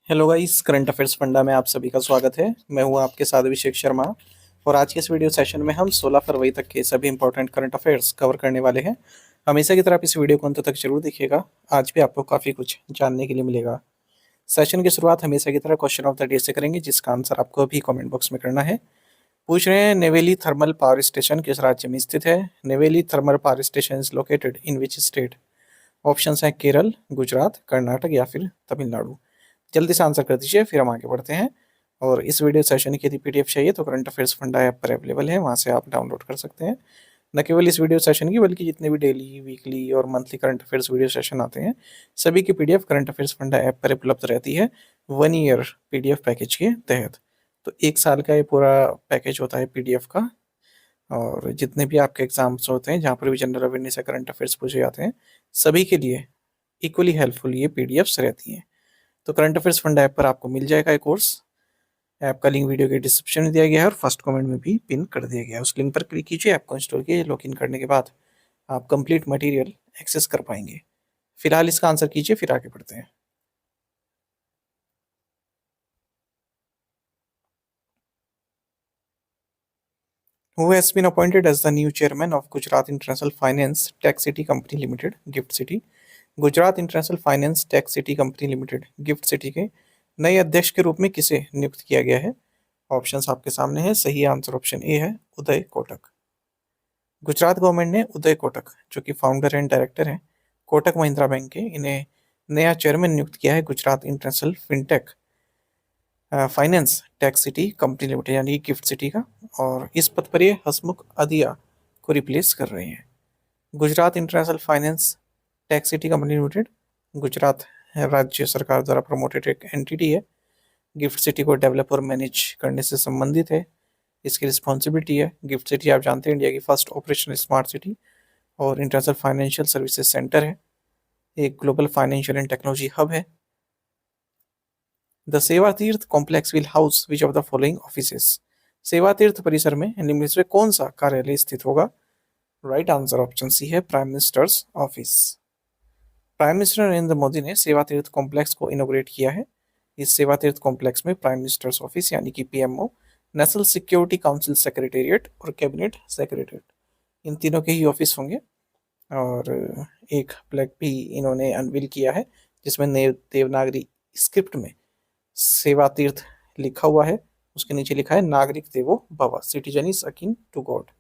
Hello guys, current affairs funda में आप सभी का स्वागत है। मैं हूं आपके साथ अभिषेक शर्मा। और आज के इस वीडियो सेशन में हम 16 फरवरी तक के सभी इंपॉर्टेंट करंट अफेयर्स कवर करने वाले हैं। हमेशा की तरह आप इस वीडियो को अंत तक जरूर देखिएगा। आज भी आपको काफ़ी कुछ जानने के लिए मिलेगा। सेशन की शुरुआत हमेशा की तरह क्वेश्चन ऑफ द डे से करेंगे, जिसका आंसर आपको अभी कॉमेंट बॉक्स में करना है। पूछ रहे हैं, नेवेली थर्मल पावर स्टेशन किस राज्य में स्थित है? Neyveli thermal power station is located in which state? Options हैं केरल, गुजरात, कर्नाटक या फिर तमिलनाडु। जल्दी से आंसर कर दीजिए, फिर हम आगे बढ़ते हैं। और इस वीडियो सेशन की यदि पीडीएफ चाहिए तो करंट अफेयर्स फंडा ऐप पर अवेलेबल है, वहाँ से आप डाउनलोड कर सकते हैं। न केवल इस वीडियो सेशन की, बल्कि जितने भी डेली, वीकली और monthly current affairs video session आते हैं, सभी की PDF current affairs funda app पर उपलब्ध रहती है 1 ईयर पीडीएफ पैकेज के तहत। तो 1 साल का ये पूरा पैकेज होता है पीडीएफ का। और जितने भी आपके एग्जाम्स होते हैं जहाँ पर भी जनरल अवेयरनेस या करंट अफेयर्स पूछे जाते हैं, सभी के लिए इक्वली हेल्पफुल ये पीडीएफ्स रहती हैं। तो करंट अफेयर्स फंड ऐप पर आपको मिल जाएगा ये कोर्स। ऐप का लिंक वीडियो के डिस्क्रिप्शन में दिया गया है और फर्स्ट कमेंट में भी पिन कर दिया गया है। उस लिंक पर क्लिक कीजिए, ऐप को इंस्टॉल कीजिए। लॉगिन करने के बाद आप कंप्लीट मटेरियल एक्सेस कर पाएंगे। फिलहाल इसका आंसर कीजिए, फिर आगे बढ़ते हैं। Who has been appointed as the new chairman of Gujarat International Finance Tech City Company Limited, GIFT City? Gujarat international finance tech city company limited, gift city के नए अध्यक्ष के रूप में किसे नियुक्त किया गया है? ऑप्शंस आपके सामने है। सही आंसर ऑप्शन ए है, उदय कोटक। गुजरात गवर्नमेंट ने उदय कोटक, जो कि फाउंडर एंड डायरेक्टर हैं कोटक महिंद्रा बैंक के, इन्हें नया चेयरमैन नियुक्त किया है Gujarat international fintech finance tech city company limited, यानी गिफ्ट सिटी का। और इस पद पर ये हसमुख अधिया को रिप्लेस कर रहे हैं। Gujarat international finance tech city company limited Gujarat राज्य सरकार द्वारा प्रमोटेड एक एंटिटी है। गिफ्ट सिटी को डेवलप और मैनेज करने से संबंधित है, इसकी रिस्पॉन्सिबिलिटी है। गिफ्ट सिटी आप जानते हैं इंडिया की फर्स्ट ऑपरेशनल स्मार्ट सिटी और इंटरनेशनल फाइनेंशियल सर्विसेज सेंटर है। एक global financial and technology hub है। द सेवा तीर्थ complex will house which of the following offices? सेवा तीर्थ परिसर में निम्न में कौन सा कार्यालय स्थित होगा? राइट आंसर ऑप्शन सी है, prime minister's office. Prime minister Narendra Modi ने सेवा तीर्थ कॉम्प्लेक्स को इनोग्रेट किया है। इस सेवा तीर्थ कॉम्प्लेक्स में प्राइम मिनिस्टर्स ऑफिस यानी कि PMO, national security council secretariat और कैबिनेट सेक्रेटेरिएट, इन तीनों के ही ऑफिस होंगे। और एक फ्लैग भी इन्होंने अनवील किया है, जिसमें देवनागरी स्क्रिप्ट में सेवा तीर्थ लिखा हुआ है। उसके नीचे लिखा है नागरिक देवो भव, citizen is akin to God.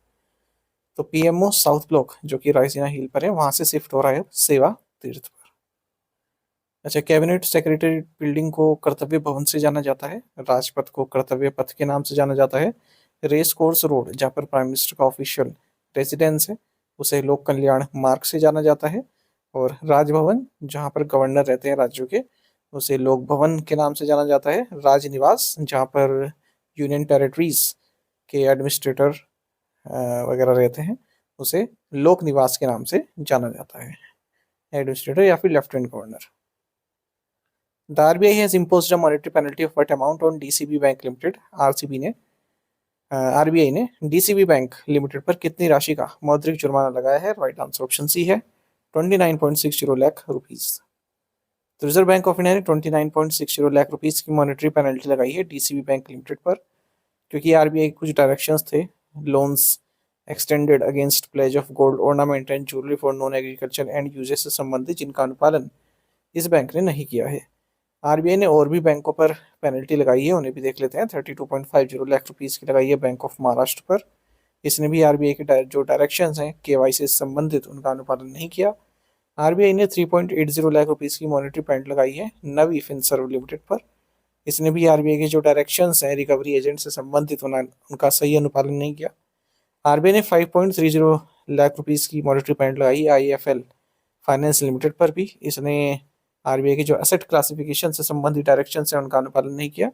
तो पीएमओ साउथ ब्लॉक, जो कि रायसीना हिल पर है, वहां से शिफ्ट हो रहा है सेवा तीर्थ पर। अच्छा, कैबिनेट सेक्रेटरी बिल्डिंग को कर्तव्य भवन से जाना जाता है। राजपथ को कर्तव्य पथ के नाम से जाना जाता है। रेस कोर्स रोड, जहाँ पर प्राइम मिनिस्टर का ऑफिशियल रेजिडेंस है, उसे लोक कल्याण मार्ग से जाना जाता है। और राजभवन, जहाँ पर गवर्नर रहते हैं राज्यों के, उसे लोक भवन के नाम से जाना जाता है। राजनिवास, जहाँ पर यूनियन टेरिटरीज के एडमिनिस्ट्रेटर वगैरह रहते हैं, उसे लोक निवास के नाम से जाना जाता है, एडमिनिस्ट्रेटर या फिर lieutenant governor. The RBI has imposed a monetary penalty of what amount on DCB bank limited? RBI ने डीसीबी बैंक लिमिटेड पर कितनी राशि का मौद्रिक जुर्माना लगाया है? राइट आंसर ऑप्शन सी है, 29.60 लाख रुपीज। तो रिजर्व बैंक ऑफ इंडिया ने 29.60 लाख रुपीज की मॉनेटरी पेनल्टी लगाई है डीसीबी बैंक लिमिटेड पर, क्योंकि आरबीआई के कुछ डायरेक्शंस थे, loans extended against pledge of gold ornament and jewellery for non agriculture end uses से संबंधित, जिनका अनुपालन इस बैंक ने नहीं किया है। आरबीआई ने और भी बैंकों पर पेनल्टी लगाई है, उन्हें भी देख लेते हैं। 32.50 लाख रुपीज़ की लगाई है बैंक ऑफ महाराष्ट्र पर। इसने भी आरबीआई के जो डायरेक्शंस हैं केवाईसी से संबंधित, उनका अनुपालन नहीं किया। आरबीआई ने 3.80 लाख रुपीज़ की मॉनेटरी पेनल्टी लगाई है नवी फिनसर्व लिमिटेड पर। इसने भी आरबीआई के जो डायरेक्शंस हैं रिकवरी एजेंट से संबंधित, उनका सही अनुपालन नहीं किया। आरबीआई ने 5.30 लाख रुपीज़ की मॉनेटरी पेनल्टी लगाई आईएफएल फाइनेंस लिमिटेड पर भी। इसने आरबीआई के जो एसेट क्लासिफिकेशन से संबंधित डायरेक्शन है, उनका अनुपालन नहीं किया।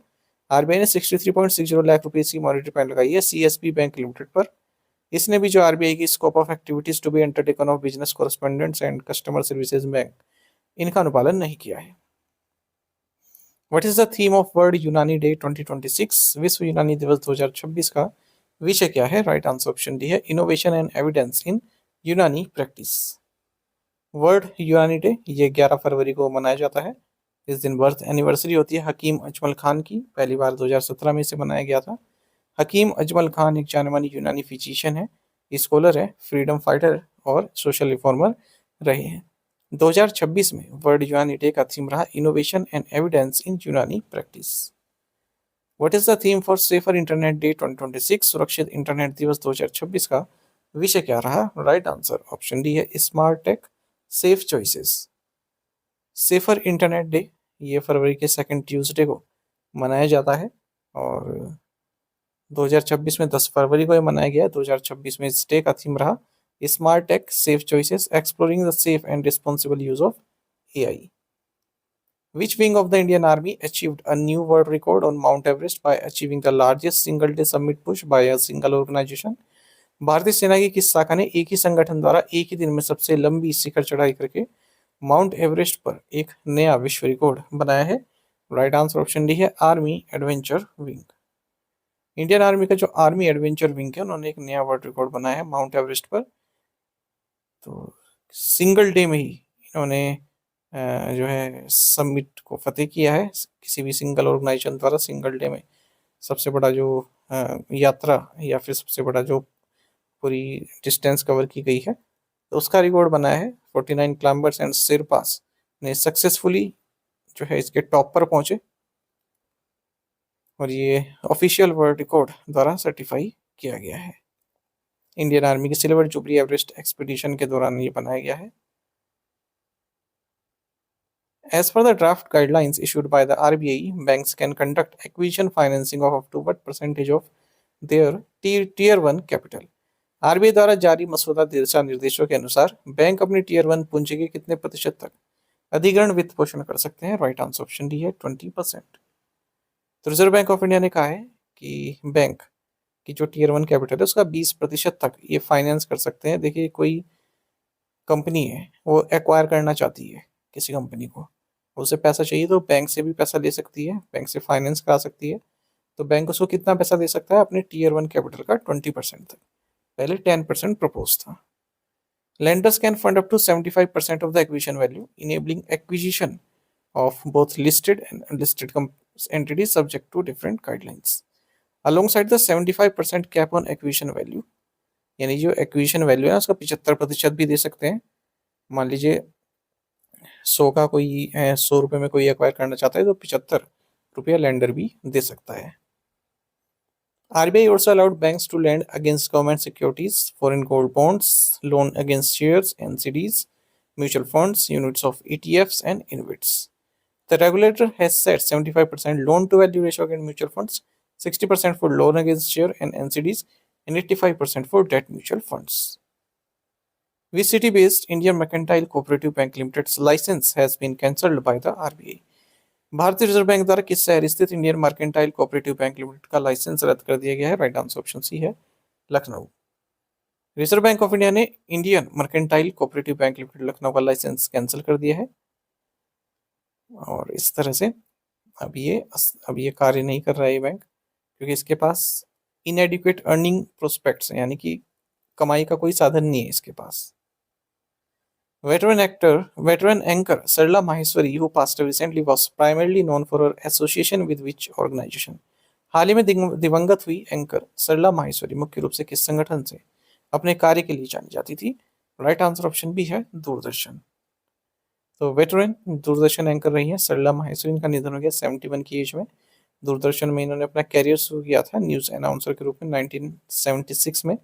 आरबीआई ने 63.60 लाख रुपीज़ की मॉनेटरी पेनल्टी लगाई है सीएसबी बैंक लिमिटेड पर। इसने भी जो आरबीआई की scope of activities to be undertaken of business correspondents and customer services bank, इनका अनुपालन नहीं किया है। What is the theme of world Unani day 2026? विश्व यूनानी दिवस 2026 का विषय क्या है? राइट आंसर ऑप्शन डी है, innovation and evidence in Unani practice. World Unani day ये 11 फरवरी को मनाया जाता है। इस दिन बर्थ एनिवर्सरी होती है हकीम अजमल खान की, पहली बार 2017 में इसे बनाया गया था। हकीम अजमल खान एक जाने मानी यूनानी फिजिशियन है, स्कॉलर है, फ्रीडम फाइटर और सोशल रिफॉर्मर रहे हैं। 2026 में वर्ल्ड यूनानी डे का थीम रहा innovation and evidence in Unani practice. What is the theme for Safer Internet Day 2026? सुरक्षित इंटरनेट दिवस 2026 का विषय क्या रहा? राइट आंसर ऑप्शन डी है smart tech safe choices. Safer Internet Day ये फरवरी के सेकंड ट्यूसडे को मनाया जाता है और 2026 में 10 फरवरी को ये मनाया गया है। 2026 में इस डे का थीम रहा smart tech safe choices exploring the safe and responsible use of AI. Which wing of the Indian Army achieved a new world record on Mount Everest by achieving the largest single day summit push by a single organization? भारतीय सेना की किस शाखा ने एक ही संगठन द्वारा एक ही दिन में सबसे लंबी शिखर चढ़ाई करके माउंट एवरेस्ट पर एक नया विश्व रिकॉर्ड बनाया है? राइट आंसर ऑप्शन डी है army adventure wing. Indian army का जो आर्मी एडवेंचर विंग है उन्होंने एक नया वर्ल्ड रिकॉर्ड बनाया है माउंट एवरेस्ट पर। तो सिंगल डे में ही इन्होंने जो है समिट को फतेह किया है, किसी भी सिंगल ऑर्गेनाइजेशन द्वारा सिंगल डे में सबसे बड़ा जो यात्रा या फिर सबसे बड़ा जो पूरी डिस्टेंस कवर की गई है तो उसका रिकॉर्ड बनाया है। 49 क्लाइंबर्स एंड शेरपास ने सक्सेसफुली जो है इसके टॉप पर पहुंचे और ये ऑफिशियल वर्ल्ड रिकॉर्ड द्वारा सर्टिफाई किया गया है। इंडियन आर्मी की सिल्वर जुबली एवरेस्ट एक्सपीडिशन के दौरान ये बनाया गया है। As per the draft guidelines issued by the RBI, banks can conduct acquisition financing of up to what percentage of their tier 1 capital? RBI द्वारा जारी मसौदा दिशा निर्देशों के अनुसार बैंक अपनी टीयर 1 पूंजी के कितने प्रतिशत तक अधिग्रहण वित्त पोषण कर सकते हैं? राइट आंसर ऑप्शन डी है 20%। तो रिजर्व बैंक ऑफ इंडिया ने कहा है कि बैंक की जो टीयर 1 कैपिटल है उसका 20% तक ये फाइनेंस कर सकते हैं। देखिए कोई कंपनी है वो एक्वायर करना चाहती है किसी कंपनी को, उसे पैसा चाहिए तो बैंक से भी पैसा ले सकती है, बैंक से फाइनेंस करा सकती है। तो बैंक उसको कितना पैसा दे सकता है? अपने टीयर 1 कैपिटल का 20% तक, पहले 10% प्रपोज था। Lenders can fund up to 75% of the acquisition value, enabling acquisition of both listed and unlisted entities subject to different guidelines. Alongside the 75% cap on acquisition value, यानी जो एक्विजिशन वैल्यू है उसका 75% भी दे सकते हैं। मान लीजिए 100 का कोई 100 रुपये में कोई एक्वायर करना चाहता है तो 75 रुपया लेंडर भी दे सकता है। RBI also allowed banks to lend against government securities, foreign gold bonds, loan against shares, NCDs, mutual funds, units of ETFs and InvITs. The regulator has set 75% loan to value ratio against mutual funds, 60% for loan against share and NCDs, and 85% for debt mutual funds. Which city-based Indian Mercantile Cooperative Bank Limited's license has been cancelled by the RBI? भारतीय reserve bank द्वारा किस शहर स्थित Indian Mercantile Cooperative Bank limited का licence रद्द कर दिया गया है? राइट आंसर ऑप्शन सी है Lucknow. Reserve Bank of India ने Indian Mercantile Cooperative Bank Limited Lucknow का लाइसेंस कैंसिल कर दिया है और इस तरह से अब ये कार्य नहीं कर रहा है ये बैंक, क्योंकि इसके पास इनएडिक्वेट अर्निंग प्रोस्पेक्ट्स हैं, यानी कि कमाई का कोई साधन नहीं है इसके पास। Veteran anchor Sarla Maheshwari, who passed away recently, was primarily known for her association with which organization? हाल ही में दिवंगत हुई एंकर सरला माहेश्वरी मुख्य रूप से किस संगठन से अपने कार्य के लिए जानी जाती थी? राइट आंसर ऑप्शन बी है दूरदर्शन। तो वेटरन दूरदर्शन एंकर रही है सरला माहेश्वरी, इनका निधन हो गया 71 की एज में। दूरदर्शन में इन्होंने अपना कैरियर शुरू किया था न्यूज अनाउंसर के रूप में 1976 में।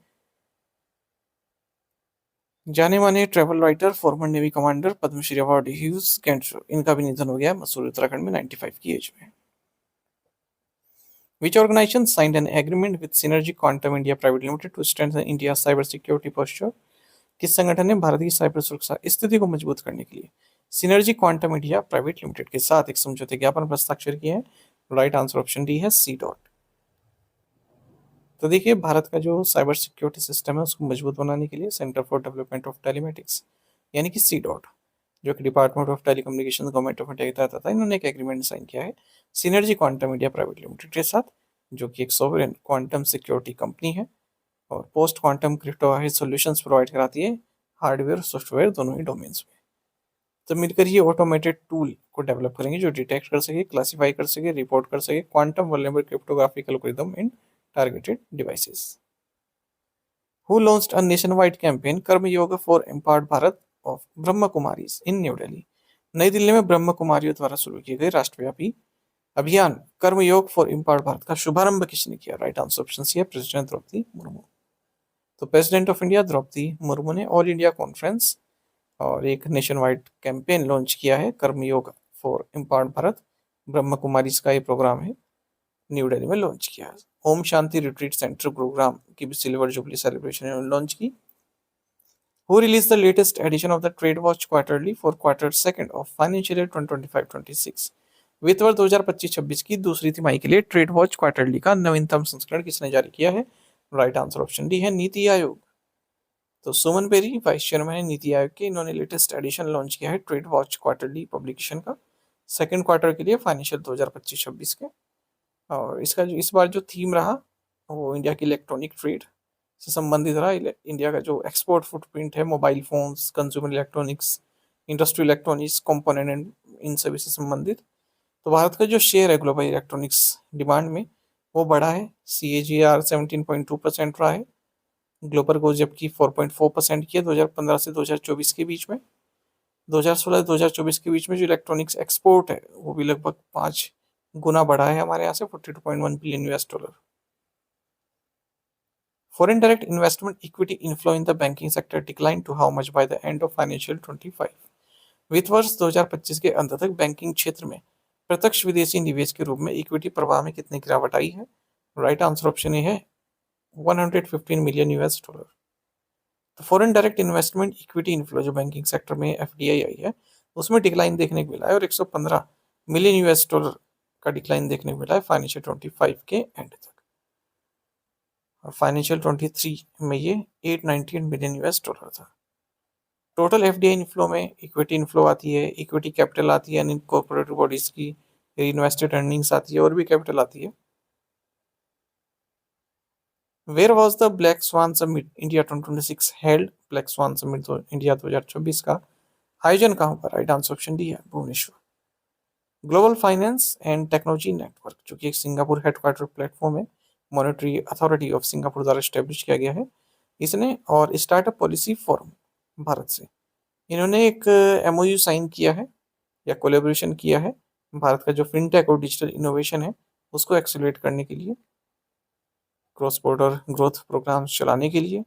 जाने माने travel writer, former navy commander, Padma Shri award Hugh कैंट्रो, इनका भी निधन हो गया मसूरी उत्तराखंड में 95 की एज में। Which organization signed an agreement with Synergy Quantum India Private Limited to strengthen India's cyber security posture? किस संगठन ने भारत की साइबर सुरक्षा स्थिति को मजबूत करने के लिए synergy quantum India private limited के साथ एक समझौते ज्ञापन पर हस्ताक्षर किए हैं? राइट आंसर ऑप्शन डी है सी डॉट। तो देखिए भारत का जो साइबर सिक्योरिटी सिस्टम है उसको मजबूत बनाने के लिए centre for development of telematics यानी कि सी डॉट, जो कि department of telecommunication government of India के तहत आता है, इन्होंने एक एग्रीमेंट साइन किया है synergy quantum India private limited के साथ, जो कि एक सॉवरेन क्वांटम सिक्योरिटी कंपनी है और post quantum cryptography solutions provide कराती है हार्डवेयर सॉफ्टवेयर दोनों ही डोमेन्स में। तो मिलकर ये ऑटोमेटेड टूल को डेवलप करेंगे जो डिटेक्ट कर सके, क्लासीफाई कर सके, रिपोर्ट कर सके quantum vulnerable cryptographic algorithm in targeted devices. Who launched a nation wide campaign कर्म योग for empowered Bharat of Brahma Kumaris in new Delhi. नई दिल्ली में ब्रह्म कुमारियों द्वारा शुरू किए गए राष्ट्रव्यापी अभियान कर्मयोग फॉर एम्पावर्ड भारत का शुभारंभ किसने किया? राइट आंसर ऑप्शन सी है, प्रेसिडेंट द्रौपदी मुर्मू। तो president of India Draupadi Murmu ने ऑल इंडिया कॉन्फ्रेंस और एक नेशन वाइड कैंपेन लॉन्च किया है कर्मयोग फॉर एम्पावर्ड भारत। ब्रह्म कुमारीज का ये प्रोग्राम है, न्यू दिल्ली में लॉन्च किया है। Om Shanti retreat centre programme की भी सिल्वर जुबली सेलिब्रेशन लॉन्च की। Who released the latest edition of the Trade Watch Quarterly for quarter second of financial year 2025-26? वित्त वर्ष 2025-26 की दूसरी तिमाही के लिए ट्रेड वॉच क्वार्टरली का नवीनतम संस्करण किसने जारी किया है? राइट आंसर ऑप्शन डी है, नीति आयोग। तो सुमन बेरी वाइस चेयरमैन है नीति आयोग के, इन्होंने लेटेस्ट एडिशन लॉन्च किया है ट्रेड वॉच क्वार्टरली पब्लिकेशन का सेकंड क्वार्टर के लिए फाइनेंशियल 2025-26 के। और इसका जो इस बार जो थीम रहा वो इंडिया की इलेक्ट्रॉनिक ट्रेड से संबंधित रहा। इंडिया का जो एक्सपोर्ट फुटप्रिंट है mobile phones, consumer electronics, industrial electronics, component, इन सभी से संबंधित। तो भारत का जो शेयर है ग्लोबल इलेक्ट्रॉनिक्स डिमांड में वो बढ़ा है, CAGR 17.2% रहा है ग्लोबल को, जबकि 4.4% किया 2015 से 2024 के बीच में। 2016-2024 के बीच में जो इलेक्ट्रॉनिक्स एक्सपोर्ट है वो भी लगभग 5 गुना बढ़ा है हमारे यहाँ से, $42.1 billion. Foreign direct investment equity inflow in the banking sector declined to how much by the end of financial 25? वित्त वर्ष 2025 के अंत तक बैंकिंग क्षेत्र में प्रत्यक्ष विदेशी निवेश के रूप में इक्विटी प्रवाह में कितनी गिरावट आई है? राइट आंसर ऑप्शन ए है, $115 मिलियन। तो foreign direct investment equity inflow जो बैंकिंग सेक्टर में FDI आई है उसमें डिक्लाइन देखने को मिला है और $115 मिलियन का डिक्लाइन देखने को मिला है फाइनेंशियल 25 के एंड तक। और फाइनेंशियल 23 में ये $898 मिलियन था। टोटल FDI इनफ्लो में इक्विटी इनफ्लो आती है, इक्विटी कैपिटल आती है, अनइनकॉर्पोरेटेड बॉडीज की इन्वेस्टेड अर्निंग्स आती है और भी कैपिटल आती है। Where was the Black Swan Summit India 2026 held? Black Swan Summit India 2024 का आयोजन कहाँ पर? राइट आंसर ऑप्शन डी है, Bhubaneswar. Global finance and technology Network जो कि एक सिंगापुर हेडक्वार्टर प्लेटफॉर्म है, मॉनेटरी अथॉरिटी ऑफ सिंगापुर द्वारा स्टैब्लिश किया गया है इसने, और स्टार्टअप पॉलिसी फोरम भारत से इन्होंने एक MOU साइन किया है या कोलेबोरेशन किया है भारत का जो फिनटेक और डिजिटल इनोवेशन है उसको एक्सेलरेट करने के लिए, क्रॉस बॉर्डर ग्रोथ प्रोग्राम्स चलाने के लिए।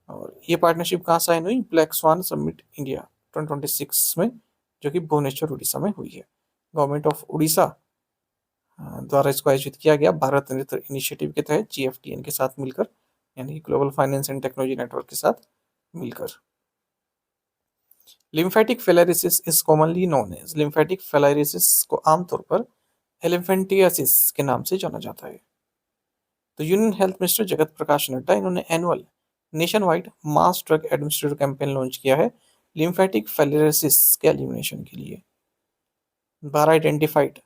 और ये पार्टनरशिप कहाँ साइन हुई? ब्लैक स्वान समिट इंडिया 2026 में, जो कि भुवनेश्वर उड़ीसा में हुई है। गवर्नमेंट ऑफ उड़ीसा द्वारा इसको आयोजित किया गया भारत नेत्र इनिशिएटिव के तहत GFTN के साथ मिलकर, यानी global finance and technology network के साथ मिलकर। Lymphatic filariasis is commonly known as, lymphatic filariasis को आमतौर पर एलिफेंटियासिस के नाम से जाना जाता है। तो union health minister Jagat Prakash Nadda इन्होंने annual nation wide mass drug administrative campaign launch किया है लिम्फेटिक फिलारिसिस के एलिमिनेशन के लिए। 12 आइडेंटिफाइड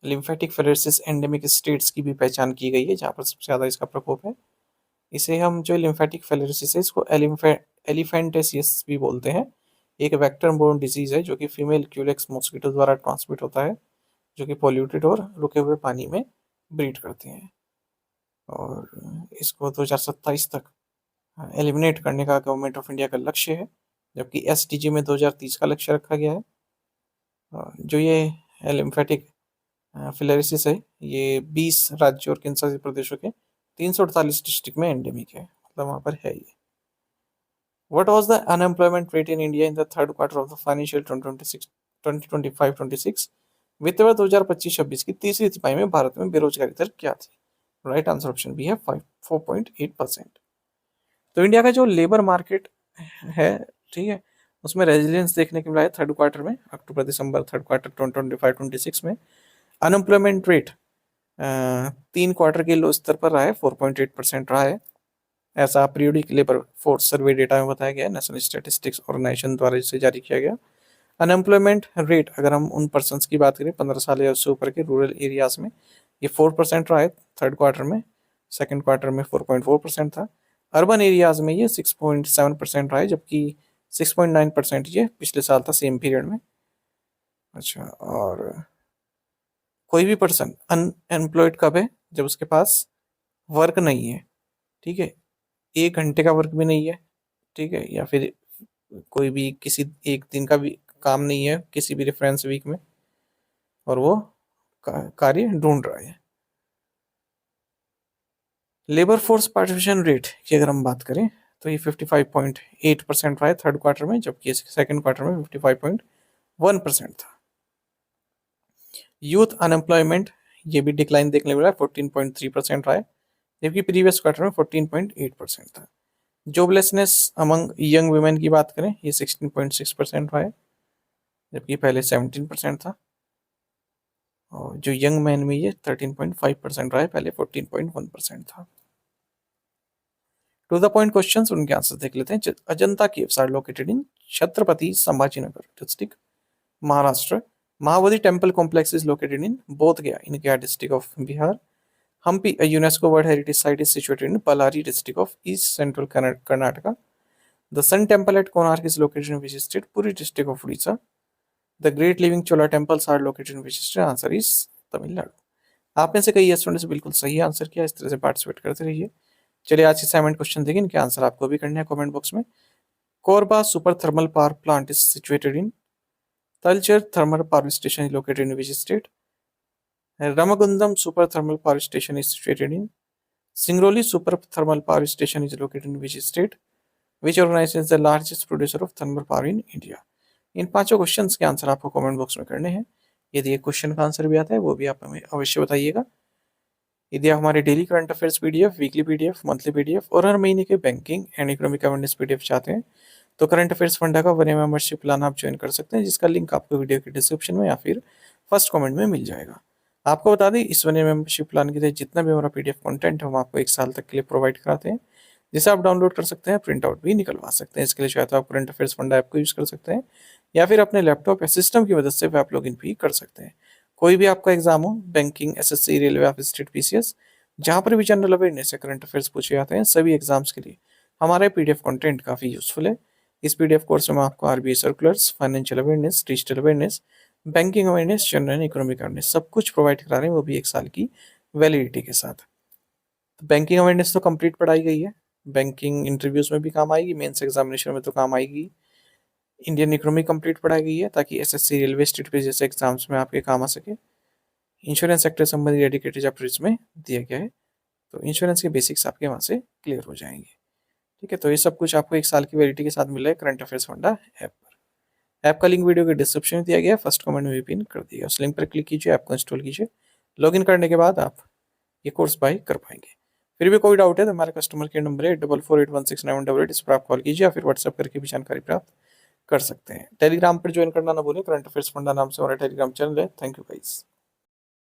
लिम्फेटिक फिलारिसिस एंडेमिक स्टेट्स की भी पहचान की गई है जहाँ पर सबसे ज़्यादा इसका प्रकोप है। इसे हम जो लिम्फेटिक फिलारिसिस है इसको एलिफेंटेसिस भी बोलते हैं। एक वेक्टर बोर्न डिजीज है जो कि फीमेल क्यूलेक्स मॉस्किटो द्वारा ट्रांसमिट होता है, जो कि पॉल्यूटेड और रुके हुए पानी में ब्रीड करते हैं। और इसको 2027 तक एलिमिनेट करने का गवर्नमेंट ऑफ इंडिया का लक्ष्य है, जबकि SDG में 2030 का लक्ष्य रखा गया है। जो ये लिम्फेटिक फिलारिसिस है ये 20 राज्यों और केंद्र शासित प्रदेशों के 348 डिस्ट्रिक्ट में एंडेमिक है, मतलब वहाँ पर है ये। What was the unemployment rate in India in the third quarter of the financial 2025-26? वित्त वर्ष 2025-26 की तीसरी तिमाही में भारत में बेरोजगारी दर क्या थी? राइट आंसर ऑप्शन बी है 4.8%। तो इंडिया का जो लेबर मार्केट है, ठीक है, उसमें रेजिलियंस देखने को मिला है थर्ड क्वार्टर में, अक्टूबर दिसंबर थर्ड क्वार्टर 2025-26 में। अनएम्प्लॉयमेंट रेट 3 क्वार्टर के लो स्तर पर रहा है, 4.8% रहा है, ऐसा periodic labour force survey data में बताया गया है, नेशनल स्टैटिस्टिक्स ऑर्गेनाइजेशन द्वारा इसे जारी किया गया। अनएम्प्लॉयमेंट रेट अगर हम उन पर्सनस की बात करें 15 साल या उससे ऊपर के रूरल एरियाज में, ये 4% रहा है थर्ड क्वार्टर में, सेकंड क्वार्टर में 4.4% था। अर्बन एरियाज में ये 6.7% रहा है, जबकि 6.9% ये पिछले साल था सेम पीरियड में। अच्छा, और कोई भी पर्सन अनएम्प्लॉयड कब है? जब उसके पास वर्क नहीं है, ठीक है, 1 घंटे का वर्क भी नहीं है, ठीक है, या फिर कोई भी किसी एक दिन का भी काम नहीं है किसी भी रेफरेंस वीक में, और वो कार्य ढूंढ रहा है। लेबर फोर्स पार्टिसिपेशन रेट की अगर हम बात करें तो ये 55.8% रहा है थर्ड क्वार्टर में, जबकि सेकंड क्वार्टर में 55.1% था। यूथ अनएम्प्लॉयमेंट ये भी डिक्लाइन देखने को मिला, 14.3% रहा है, जबकि प्रीवियस क्वार्टर में 14.8% था। जॉबलेसनेस अमंग यंग वुमेन की बात करें, ये 16.6% रहा है, जबकि पहले 17% था। और जो यंग मैन में ये 13.5% रहा है, पहले 14.1% था। टू द पॉइंट क्वेश्चंस, उनके आंसर देख लेते हैं। Ajanta caves are located in Chhatrapati Sambhajinagar district, Maharashtra. Mahabodhi temple complex is located in Bodh Gaya, in Gaya district of Bihar. Hampi, a UNESCO World Heritage Site, is situated in Ballari district of East Central Karnataka. The Sun Temple at Konark is located in which state? Puri district of Odisha. The Great Living Chola temples are located in which state? Answer is Tamil Nadu. आप में से कई students बिल्कुल सही answer किया, इस तरह से पार्टिसिपेट करते रहिए। चलिए आज की असाइनमेंट क्वेश्चन देखिए, इनके आंसर आपको भी करने हैं कमेंट बॉक्स में। Korba super thermal power plant is situated in, Talcher thermal power station is located in which state, Ramagundam super thermal power station is situated in, Singrauli super thermal power station is located in which state, which organization is the largest producer of thermal power in India। इन पांचों questions के answer आपको comment box में करने हैं। यदि एक question का answer भी आता है वो भी आप हमें अवश्य बताइएगा। यदि आप हमारे daily current affairs PDF, weekly PDF, monthly PDF और हर महीने के banking and economic awareness PDF चाहते हैं तो करंट अफेयर्स फंडा का 1 ईयर मेंबरशिप प्लान आप ज्वाइन कर सकते हैं, जिसका लिंक आपको वीडियो के डिस्क्रिप्शन में या फिर फर्स्ट कमेंट में मिल जाएगा। आपको बता दें, इस 1 ईयर मेंबरशिप प्लान के तहत जितना भी हमारा पीडीएफ कंटेंट है हम आपको 1 साल तक के लिए प्रोवाइड कराते हैं, जिसे आप डाउनलोड कर सकते हैं, प्रिंट आउट भी निकलवा सकते हैं। इसके लिए चाहे तो आप करंट अफेयर्स फंडा ऐप को यूज़ कर सकते हैं या फिर अपने लैपटॉप या सिस्टम की मदद से आप लॉग इन भी कर सकते हैं। कोई भी आपका एग्जाम हो, बैंकिंग, एसएससी, रेलवे या स्टेट पीसीएस, जहाँ पर भी जनरल अवेयरनेस या करंट अफेयर्स पूछे जाते हैं, सभी एग्जाम्स के लिए हमारा पीडीएफ कंटेंट काफ़ी यूजफुल है। इस पीडीएफ कोर्स में आपको RBI circulars, financial awareness, digital awareness, banking awareness, general economic awareness सब कुछ प्रोवाइड करा रहे हैं, वो भी 1 साल की वैलिडिटी के साथ। तो बैंकिंग अवेयरनेस तो कंप्लीट पढ़ाई गई है, बैंकिंग इंटरव्यूज में भी काम आएगी, मेंस एग्जामिनेशन में तो काम आएगी। इंडियन इकोनॉमी कंप्लीट पढ़ाई गई है ताकि एसएससी, रेलवे, स्टेट पे जैसे एग्जाम्स में आपके काम आ सके। इंश्योरेंस सेक्टर संबंधी डेडिकेटेड चैप्टर इसमें दिया गया है, तो इंश्योरेंस के बेसिक्स आपके वहाँ से क्लियर हो जाएंगे। ठीक है, तो ये सब कुछ आपको 1 साल की वैलिडिटी के साथ मिल रहा है करंट अफेयर्स फंडा ऐप पर। ऐप का लिंक वीडियो के डिस्क्रिप्शन में दिया गया है, फर्स्ट कमेंट में भी पिन कर दिया, उस लिंक पर क्लिक कीजिए, ऐप को इंस्टॉल कीजिए, लॉगिन करने के बाद आप ये कोर्स बाय कर पाएंगे। फिर भी कोई डाउट है तो हमारे कस्टमर केयर नंबर है 44816988, इस पर आप कॉल कीजिए या फिर व्हाट्सएप करके भी जानकारी प्राप्त कर सकते हैं। टेलीग्राम पर ज्वाइन करना ना भूलें, करंट अफेयर्स फंडा नाम से हमारा टेलीग्राम चैनल है। Thank you guys.